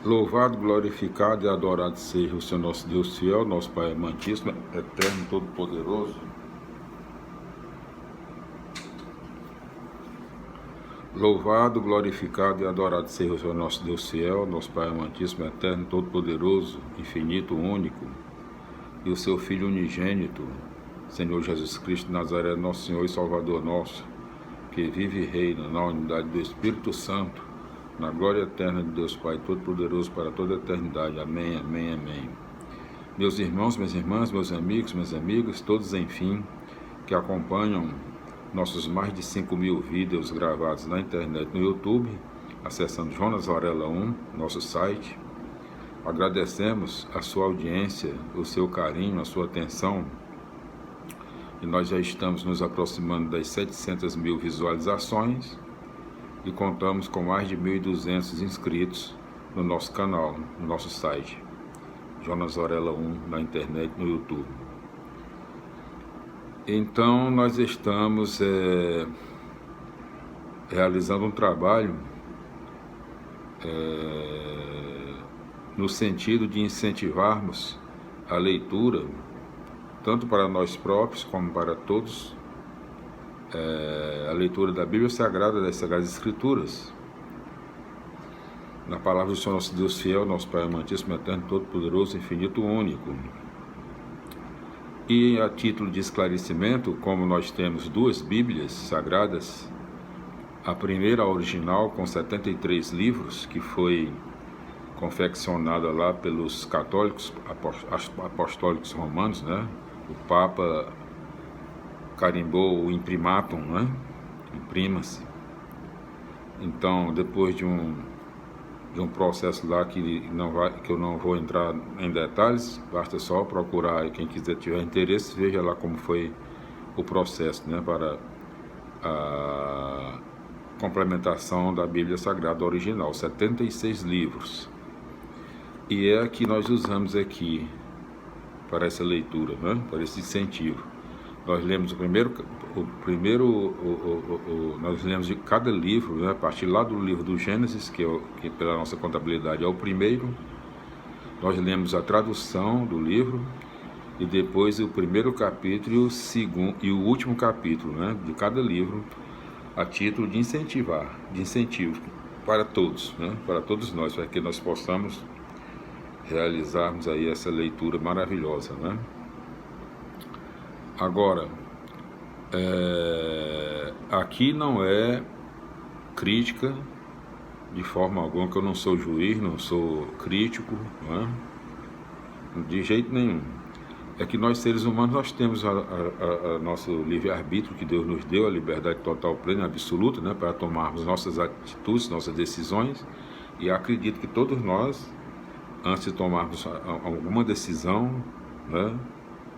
Louvado, glorificado e adorado seja o Senhor nosso Deus fiel, nosso Pai amantíssimo, eterno, todo-poderoso. Louvado, glorificado e adorado seja o Senhor nosso Deus fiel, nosso Pai amantíssimo, eterno, todo-poderoso, infinito, único, e o seu Filho unigênito, Senhor Jesus Cristo de Nazaré, nosso Senhor e Salvador nosso, que vive e reina na unidade do Espírito Santo, na glória eterna de Deus Pai Todo-Poderoso para toda a eternidade. Amém, amém, amém. Meus irmãos, minhas irmãs, meus amigos, minhas amigas, todos, enfim, que acompanham nossos mais de 5.000 vídeos gravados na internet, no YouTube, acessando Jonas Varela 1, nosso site. Agradecemos a sua audiência, o seu carinho, a sua atenção. E nós já estamos nos aproximando das 700.000 visualizações e contamos com mais de 1.200 inscritos no nosso canal, no nosso site, Jonas Varela 1, na internet, no YouTube. Então, nós estamos realizando um trabalho no sentido de incentivarmos a leitura, tanto para nós próprios como para todos, a leitura da Bíblia Sagrada, das Sagradas Escrituras, na palavra do Senhor nosso Deus fiel, nosso Pai amantíssimo, eterno, todo-poderoso, infinito, único. E a título de esclarecimento, como nós temos duas Bíblias Sagradas, a primeira, a original, com 73 livros, que foi confeccionada lá pelos católicos apostólicos romanos, né? O Papa carimbou o imprimatum, né? Imprima-se. Então, depois de um processo lá que eu não vou entrar em detalhes, basta só procurar, quem quiser tiver interesse, veja lá como foi o processo, né? Para a complementação da Bíblia Sagrada original, 76 livros. E é a que nós usamos aqui para essa leitura, né? Para esse incentivo. Nós lemos nós lemos de cada livro, né? A partir lá do livro do Gênesis, que pela nossa contabilidade é o primeiro. Nós lemos a tradução do livro e depois o primeiro capítulo e o segundo e o último capítulo, né? De cada livro, a título de incentivo para todos, né? Para todos nós, para que nós possamos realizarmos aí essa leitura maravilhosa, né? Agora, aqui não é crítica de forma alguma, que eu não sou juiz, não sou crítico, né? De jeito nenhum. É que nós, seres humanos, nós temos a nosso livre-arbítrio, que Deus nos deu, a liberdade total, plena, absoluta, né? Para tomarmos nossas atitudes, nossas decisões, e acredito que todos nós, antes de tomarmos alguma decisão, né?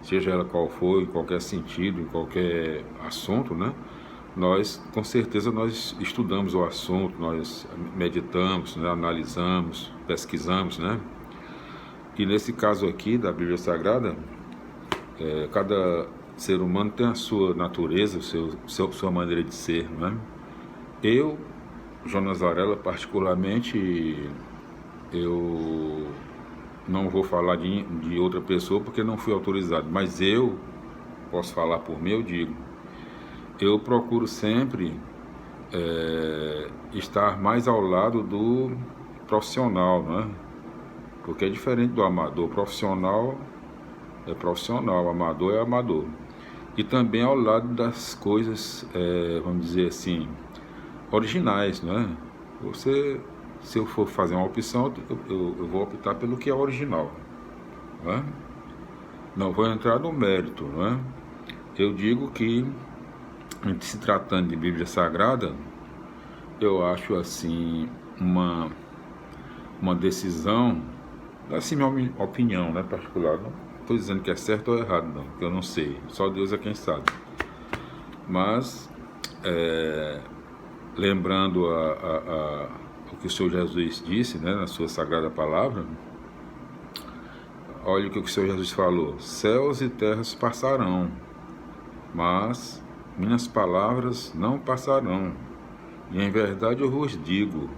Seja ela qual for, em qualquer sentido, em qualquer assunto, né? Nós, com certeza, nós estudamos o assunto, nós meditamos, né? Analisamos, pesquisamos, né? E nesse caso aqui da Bíblia Sagrada, cada ser humano tem a sua natureza, sua maneira de ser, né? Eu, Jonas Varela, particularmente, eu não vou falar de outra pessoa porque não fui autorizado, mas eu posso falar por mim, eu digo. Eu procuro sempre estar mais ao lado do profissional, né? Porque é diferente do amador. Profissional é profissional, amador é amador. E também ao lado das coisas, vamos dizer assim, originais, né? Se eu for fazer uma opção, eu vou optar pelo que é original, né? Não vou entrar no mérito, né? Eu digo que, se tratando de Bíblia Sagrada, eu acho assim uma decisão, assim, minha opinião, né, particular. Não estou dizendo que é certo ou errado, não, porque eu não sei, só Deus é quem sabe. Mas lembrando o que o Senhor Jesus disse, né, na sua sagrada palavra, olha o que o Senhor Jesus falou: céus e terras passarão, mas minhas palavras não passarão. E em verdade eu vos digo,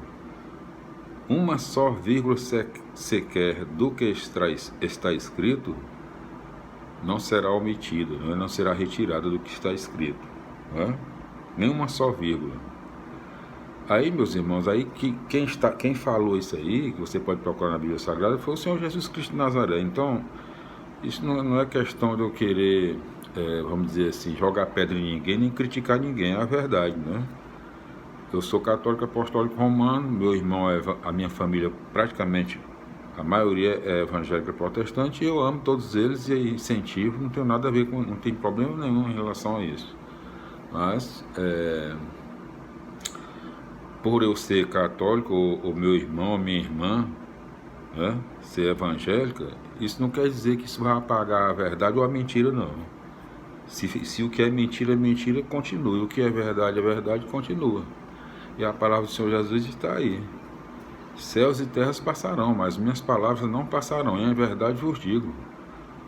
uma só vírgula sequer do que está escrito não será omitida, não será retirada do que está escrito, nenhuma só vírgula. Aí, meus irmãos, aí quem falou isso aí, que você pode procurar na Bíblia Sagrada, foi o Senhor Jesus Cristo de Nazaré. Então, isso não é questão de eu querer, vamos dizer assim, jogar pedra em ninguém, nem criticar ninguém, é a verdade, né? Eu sou católico apostólico romano, meu irmão, a minha família praticamente, a maioria é evangélica protestante, e eu amo todos eles e incentivo, não tenho nada a ver com, não tem problema nenhum em relação a isso. Mas, por eu ser católico, ou meu irmão, ou minha irmã, ser evangélica, isso não quer dizer que isso vai apagar a verdade ou a mentira, não. Se o que é mentira, continua. O que é verdade, continua. E a palavra do Senhor Jesus está aí. Céus e terras passarão, mas minhas palavras não passarão. E em verdade vos digo,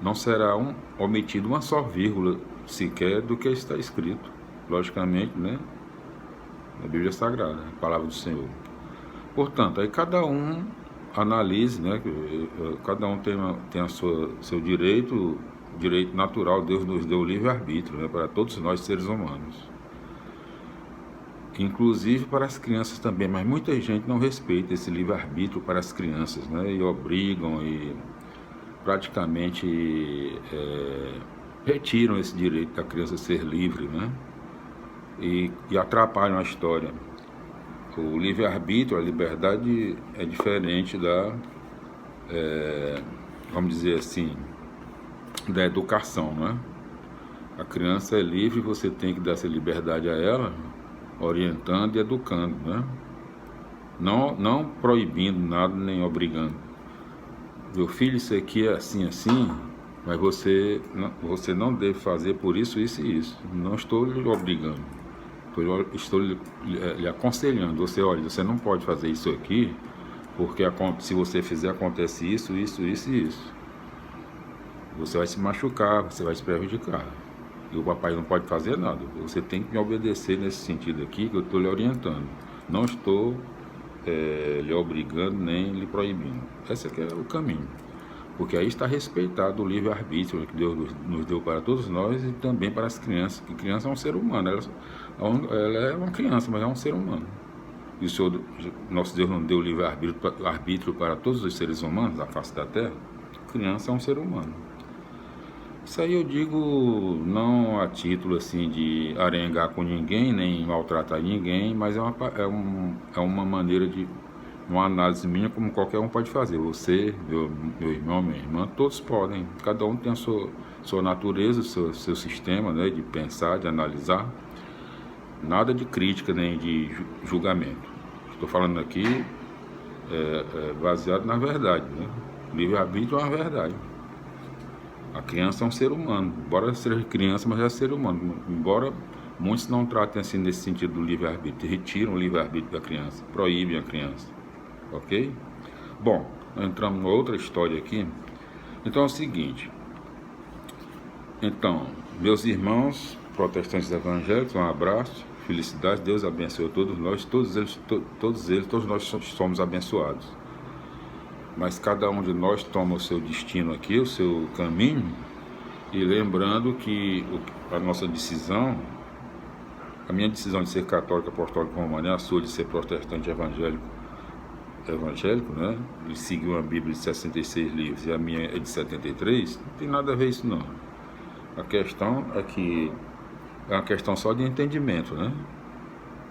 não será omitido uma só vírgula sequer do que está escrito. Logicamente, né? Na Bíblia Sagrada, a palavra do Senhor. Portanto, aí cada um analise, né? Cada um tem seu direito natural. Deus nos deu o livre-arbítrio, né? Para todos nós seres humanos. Inclusive para as crianças também, mas muita gente não respeita esse livre-arbítrio para as crianças, né? E obrigam e praticamente retiram esse direito da criança ser livre, né? E atrapalham a história. O livre-arbítrio, a liberdade é diferente vamos dizer assim, da educação, né? A criança é livre, você tem que dar essa liberdade a ela, orientando e educando, né? Não proibindo nada, nem obrigando. Meu filho, isso aqui é assim, mas você não deve fazer por isso, isso e isso. Não estou lhe obrigando. Estou lhe aconselhando. Você não pode fazer isso aqui, porque se você fizer, acontece isso, isso, isso e isso. Você vai se machucar, você vai se prejudicar. E o papai não pode fazer nada. Você tem que me obedecer nesse sentido aqui, que eu estou lhe orientando. Não estou lhe obrigando nem lhe proibindo. Esse aqui é o caminho. Porque aí está respeitado o livre-arbítrio que Deus nos deu para todos nós e também para as crianças. Que criança é um ser humano. Ela é uma criança, mas é um ser humano. E o Senhor, nosso Deus, não deu o livre-arbítrio para todos os seres humanos da face da terra. A criança é um ser humano. Isso aí eu digo não a título assim de arengar com ninguém, nem maltratar ninguém, mas é uma maneira de, uma análise minha como qualquer um pode fazer. Você, meu irmão, minha irmã, todos podem. Cada um tem a sua natureza, seu sistema, né, de pensar, de analisar. Nada de crítica nem de julgamento. Estou falando aqui baseado na verdade, né? Livre-arbítrio é uma verdade. A criança é um ser humano, embora seja criança, mas é ser humano. Embora muitos não tratem assim nesse sentido do livre-arbítrio, retiram o livre-arbítrio da criança, proíbem a criança, ok? Bom, entramos numa outra história aqui. Então é o seguinte, meus irmãos protestantes evangélicos, um abraço, felicidade, Deus abençoe todos nós, todos nós somos abençoados. Mas cada um de nós toma o seu destino aqui, o seu caminho, e lembrando que a nossa decisão, a minha decisão de ser católico, apostólico, romano, é a sua de ser protestante evangélico, né? De seguir uma Bíblia de 66 livros e a minha é de 73, não tem nada a ver isso não. A questão é que é uma questão só de entendimento, né?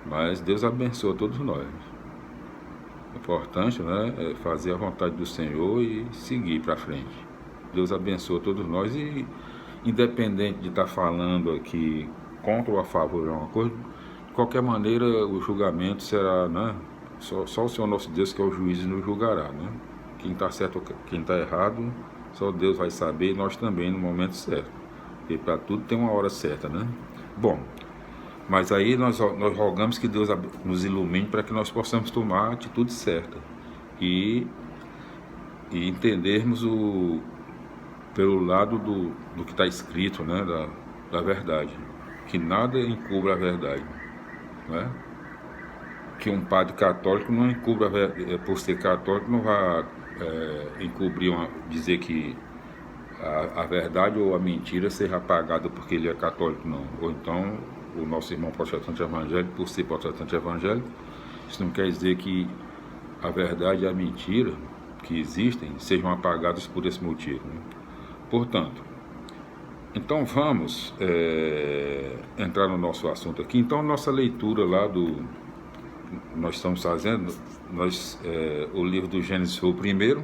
Mas Deus abençoa todos nós. O importante, né, é fazer a vontade do Senhor e seguir para frente. Deus abençoa todos nós e, independente de estar falando aqui contra ou a favor de uma coisa, de qualquer maneira o julgamento será, né, só o Senhor nosso Deus que é o juiz e nos julgará, né? Quem está certo ou quem está errado, só Deus vai saber e nós também no momento certo. Porque para tudo tem uma hora certa, né? Bom, mas aí nós rogamos que Deus nos ilumine para que nós possamos tomar a atitude certa e entendermos pelo lado do que está escrito, né, da verdade, que nada encubra a verdade, né? que um padre católico não encubra, por ser católico, não vai encobrir, dizer que a verdade ou a mentira seja apagada porque ele é católico, não. Ou então, o nosso irmão protestante evangélico, por ser protestante evangélico, isso não quer dizer que a verdade e a mentira que existem sejam apagadas por esse motivo, né? Portanto, então vamos entrar no nosso assunto aqui. Então, nossa leitura lá nós estamos fazendo, o livro do Gênesis foi o primeiro,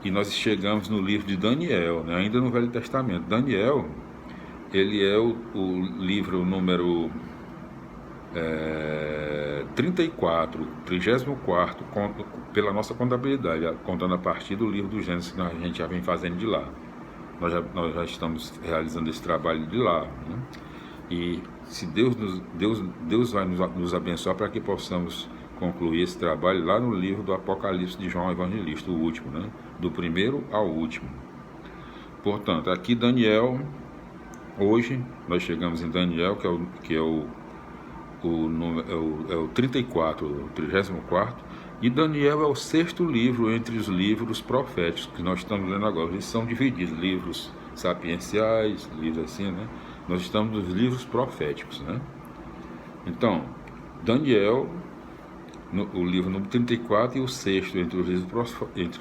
e nós chegamos no livro de Daniel, né, ainda no Velho Testamento. Daniel, ele é o livro número 34, 34, pela nossa contabilidade, contando a partir do livro do Gênesis que a gente já vem fazendo de lá. Nós já estamos realizando esse trabalho de lá, né? E se Deus vai nos abençoar para que possamos concluir esse trabalho lá no livro do Apocalipse de João Evangelista, o último, né? Do primeiro ao último. Portanto, aqui Daniel, hoje nós chegamos em Daniel, que é o 34, o 34, e Daniel é o sexto livro entre os livros proféticos que nós estamos lendo agora. Eles são divididos, livros sapienciais, livros assim, né? Nós estamos nos livros proféticos, né? Então, Daniel, o livro número 34 e o sexto entre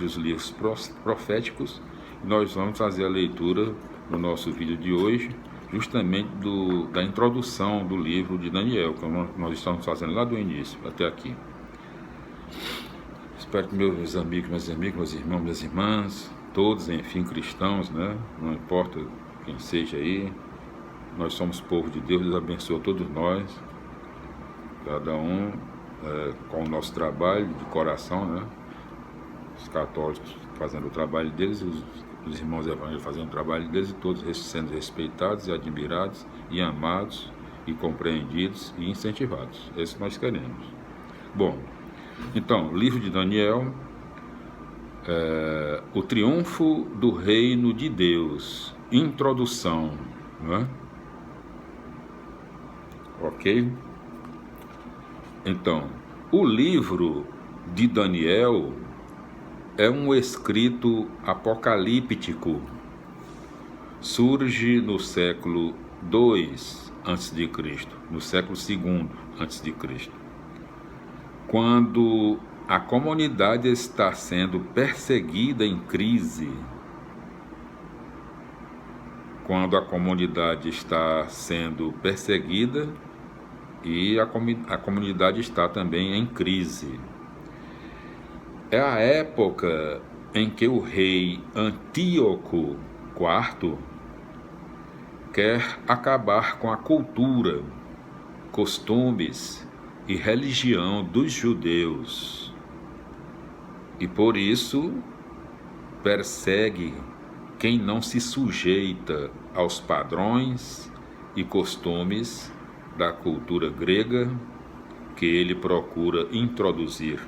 os livros proféticos. Nós vamos fazer a leitura no nosso vídeo de hoje, justamente da introdução do livro de Daniel, que nós estamos fazendo lá do início até aqui. Espero que meus amigos, meus irmãos, minhas irmãs, todos, enfim, cristãos, né? Não importa quem seja aí, nós somos povo de Deus. Deus abençoa todos nós, cada um com o nosso trabalho de coração, né? Os católicos fazendo o trabalho deles, os irmãos evangélicos fazendo o trabalho deles, e todos sendo respeitados e admirados e amados e compreendidos e incentivados. É isso que nós queremos. Bom, então, livro de Daniel, o triunfo do reino de Deus, introdução, né? Ok? Então, o livro de Daniel é um escrito apocalíptico. Surge no século II a.C., no século II a.C., quando a comunidade está sendo perseguida em crise, quando a comunidade está sendo perseguida e a comunidade está também em crise. É a época em que o rei Antíoco IV quer acabar com a cultura, costumes e religião dos judeus, e por isso persegue quem não se sujeita aos padrões e costumes da cultura grega que ele procura introduzir.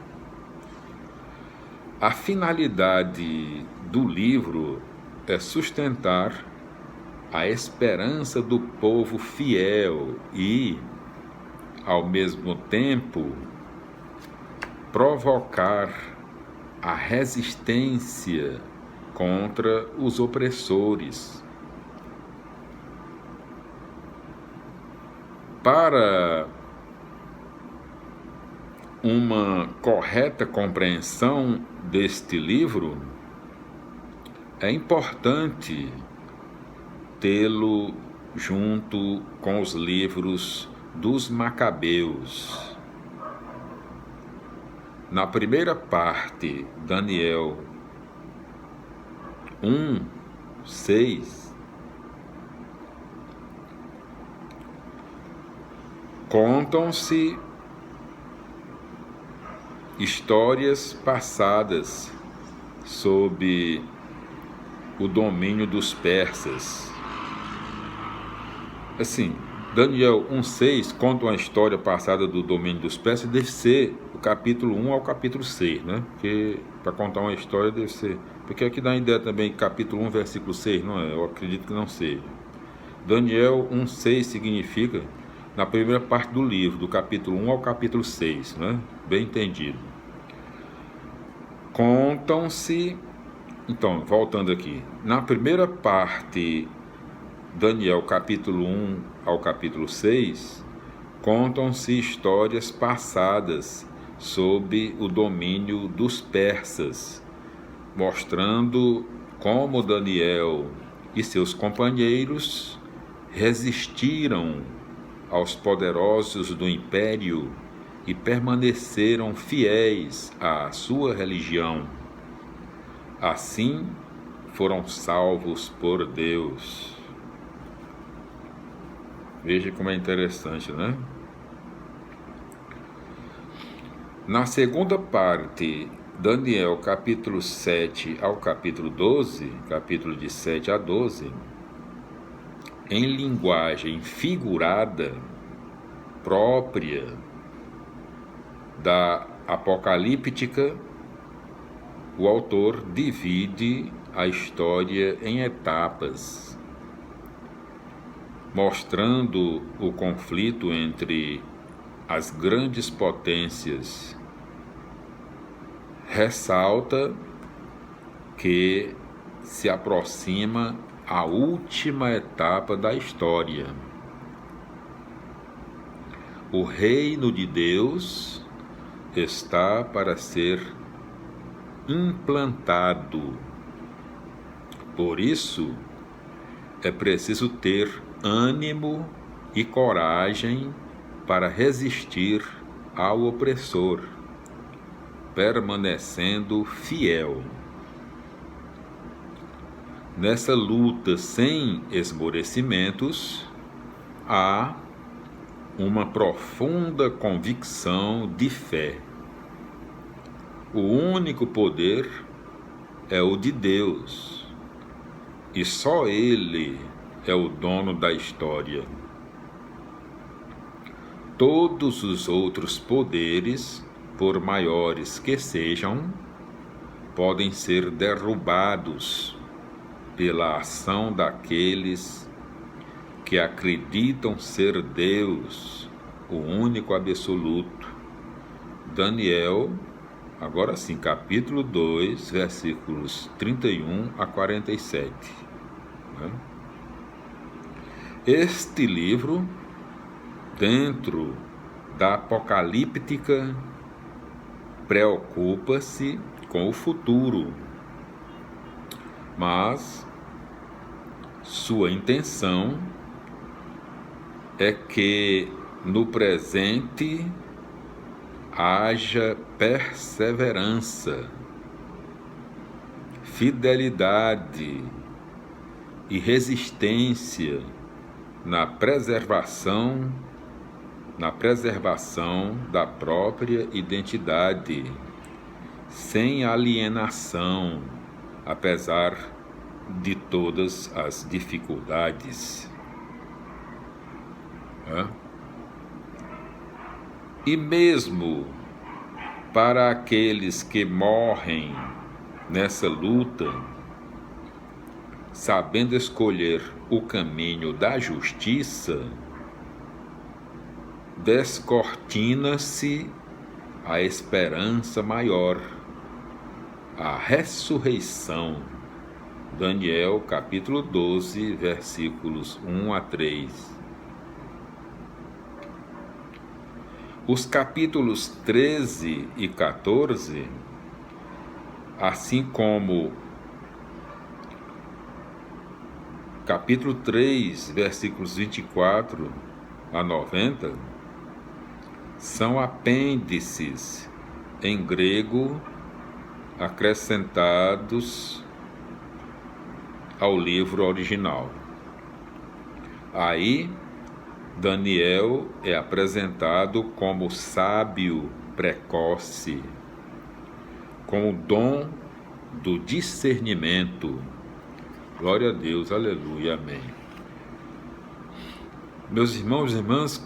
A finalidade do livro é sustentar a esperança do povo fiel e, ao mesmo tempo, provocar a resistência contra os opressores. Para uma correta compreensão deste livro, é importante tê-lo junto com os livros dos Macabeus. Na primeira parte, Daniel 1:6, contam-se histórias passadas sob o domínio dos persas. Assim, Daniel 1:6 conta uma história passada do domínio dos persas, deve ser o capítulo 1 ao capítulo 6, né? Porque para contar uma história deve ser... Porque aqui dá a ideia também, capítulo 1, versículo 6, não é? Eu acredito que não seja. Daniel 1:6 significa na primeira parte do livro, do capítulo 1 ao capítulo 6, né? Bem entendido. Contam-se, então, voltando aqui, na primeira parte, Daniel capítulo 1 ao capítulo 6, contam-se histórias passadas sob o domínio dos persas, mostrando como Daniel e seus companheiros resistiram aos poderosos do império e permaneceram fiéis à sua religião. Assim, foram salvos por Deus. Veja como é interessante, né? Na segunda parte, Daniel capítulo 7 ao capítulo 12, capítulo de 7 a 12, em linguagem figurada própria da apocalíptica, o autor divide a história em etapas, mostrando o conflito entre as grandes potências. Ressalta que se aproxima a última etapa da história. O reino de Deus está para ser implantado. Por isso, é preciso ter ânimo e coragem para resistir ao opressor, permanecendo fiel. Nessa luta sem esmorecimentos, há uma profunda convicção de fé. O único poder é o de Deus, e só Ele é o dono da história. Todos os outros poderes, por maiores que sejam, podem ser derrubados pela ação daqueles que acreditam ser Deus, o único absoluto. Daniel, agora sim, capítulo 2, versículos 31 a 47. Este livro, dentro da apocalíptica, preocupa-se com o futuro, mas sua intenção é que no presente haja perseverança, fidelidade e resistência na preservação da própria identidade, sem alienação, apesar de todas as dificuldades. E mesmo para aqueles que morrem nessa luta, sabendo escolher o caminho da justiça, descortina-se a esperança maior, a ressurreição. Daniel capítulo 12, versículos 1 a 3. Os capítulos 13 e 14, assim como capítulo 3, versículos 24 a 90, são apêndices em grego acrescentados ao livro original. Aí, Daniel é apresentado como sábio precoce, com o dom do discernimento. Glória a Deus, aleluia, amém. Meus irmãos e irmãs,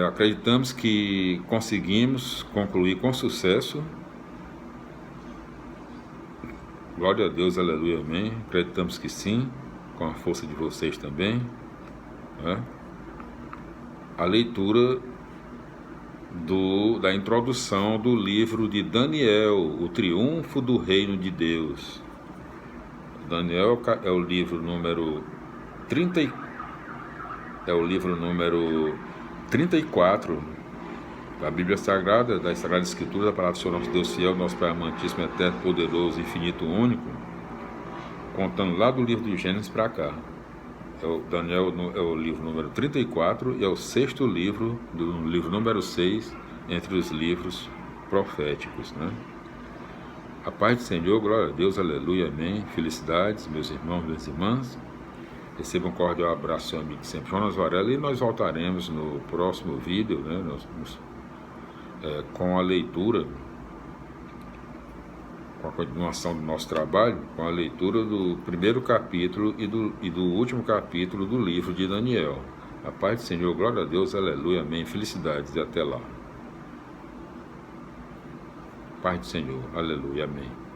acreditamos que conseguimos concluir com sucesso. Glória a Deus, aleluia, amém. Acreditamos que sim, com a força de vocês também, né? a leitura da introdução do livro de Daniel, O Triunfo do Reino de Deus. Daniel é o livro número 34 da Bíblia Sagrada, da Sagrada Escritura, da Palavra do Senhor, nosso Deus fiel, nosso Pai amantíssimo, eterno, poderoso, infinito, único, contando lá do livro de Gênesis para cá. Daniel é o livro número 34 e é o sexto livro, do livro número 6, entre os livros proféticos, né? A paz do Senhor, glória a Deus, aleluia, amém. Felicidades, meus irmãos, minhas irmãs. Recebam um cordial abraço, seu amigo sempre, Jonas Varela, e nós voltaremos no próximo vídeo, né, com a leitura, com a continuação do nosso trabalho, com a leitura do primeiro capítulo e do último capítulo do livro de Daniel. A paz do Senhor, glória a Deus, aleluia, amém. Felicidades e até lá. Paz do Senhor, aleluia, amém.